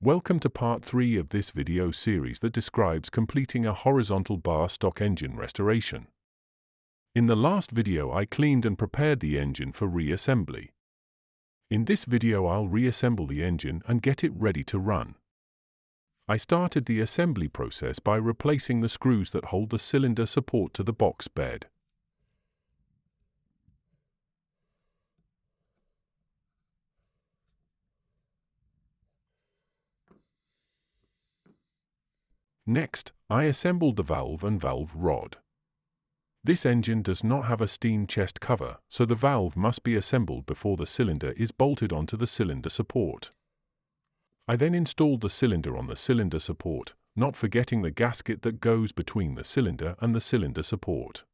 Welcome to part 3 of this video series that describes completing a horizontal bar stock engine restoration. In the last video I cleaned and prepared the engine for reassembly. In this video I'll reassemble the engine and get it ready to run. I started the assembly process by replacing the screws that hold the cylinder support to the box bed. Next, I assembled the valve and valve rod. This engine does not have a steam chest cover, so the valve must be assembled before the cylinder is bolted onto the cylinder support. I then installed the cylinder on the cylinder support, not forgetting the gasket that goes between the cylinder and the cylinder support.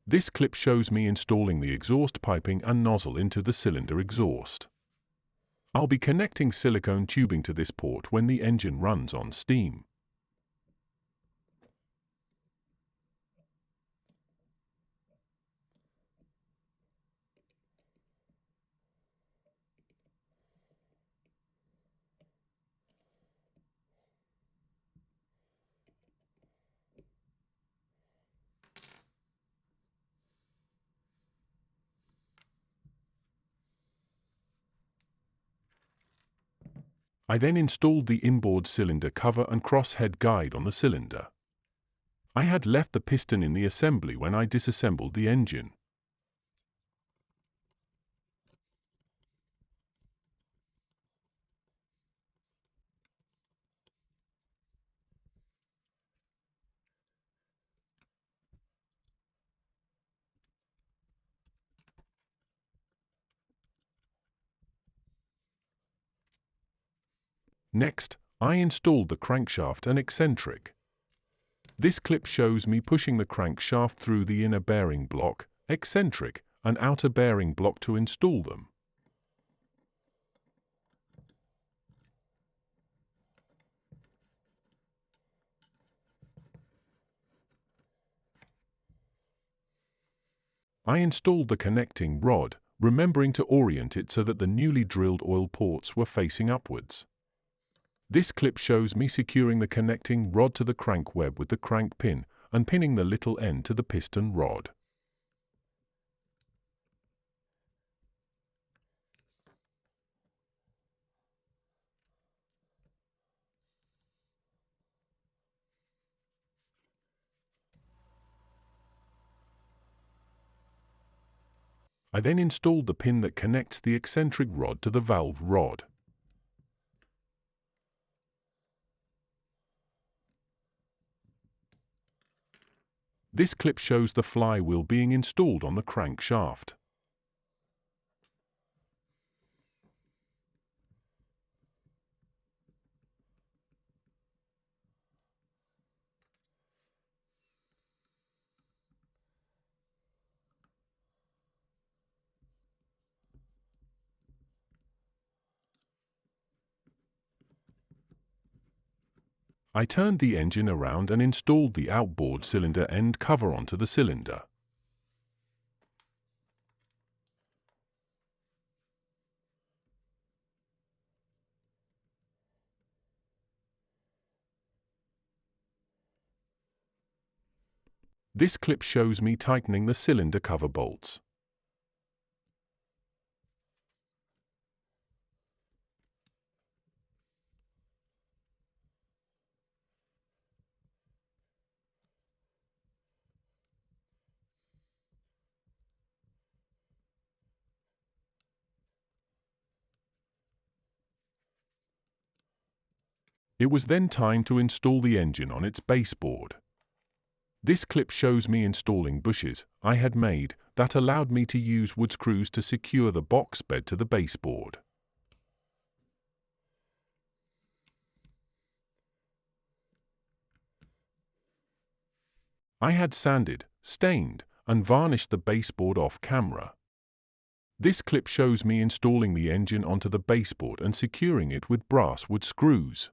This clip shows me installing the exhaust piping and nozzle into the cylinder exhaust. I'll be connecting silicone tubing to this port when the engine runs on steam. I then installed the inboard cylinder cover and crosshead guide on the cylinder. I had left the piston in the assembly when I disassembled the engine. Next, I installed the crankshaft and eccentric. This clip shows me pushing the crankshaft through the inner bearing block, eccentric, and outer bearing block to install them. I installed the connecting rod, remembering to orient it so that the newly drilled oil ports were facing upwards. This clip shows me securing the connecting rod to the crank web with the crank pin and pinning the little end to the piston rod. I then installed the pin that connects the eccentric rod to the valve rod. This clip shows the flywheel being installed on the crankshaft. I turned the engine around and installed the outboard cylinder end cover onto the cylinder. This clip shows me tightening the cylinder cover bolts. It was then time to install the engine on its baseboard. This clip shows me installing bushes I had made that allowed me to use wood screws to secure the box bed to the baseboard. I had sanded, stained, and varnished the baseboard off camera. This clip shows me installing the engine onto the baseboard and securing it with brass wood screws.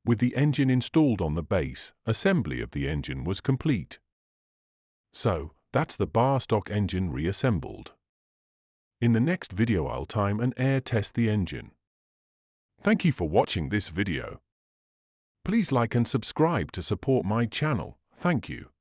With the engine installed on the base, assembly of the engine was complete. So, that's the bar stock engine reassembled. In the next video I'll time and air test the engine. Thank you for watching this video. Please like and subscribe to support my channel. Thank you.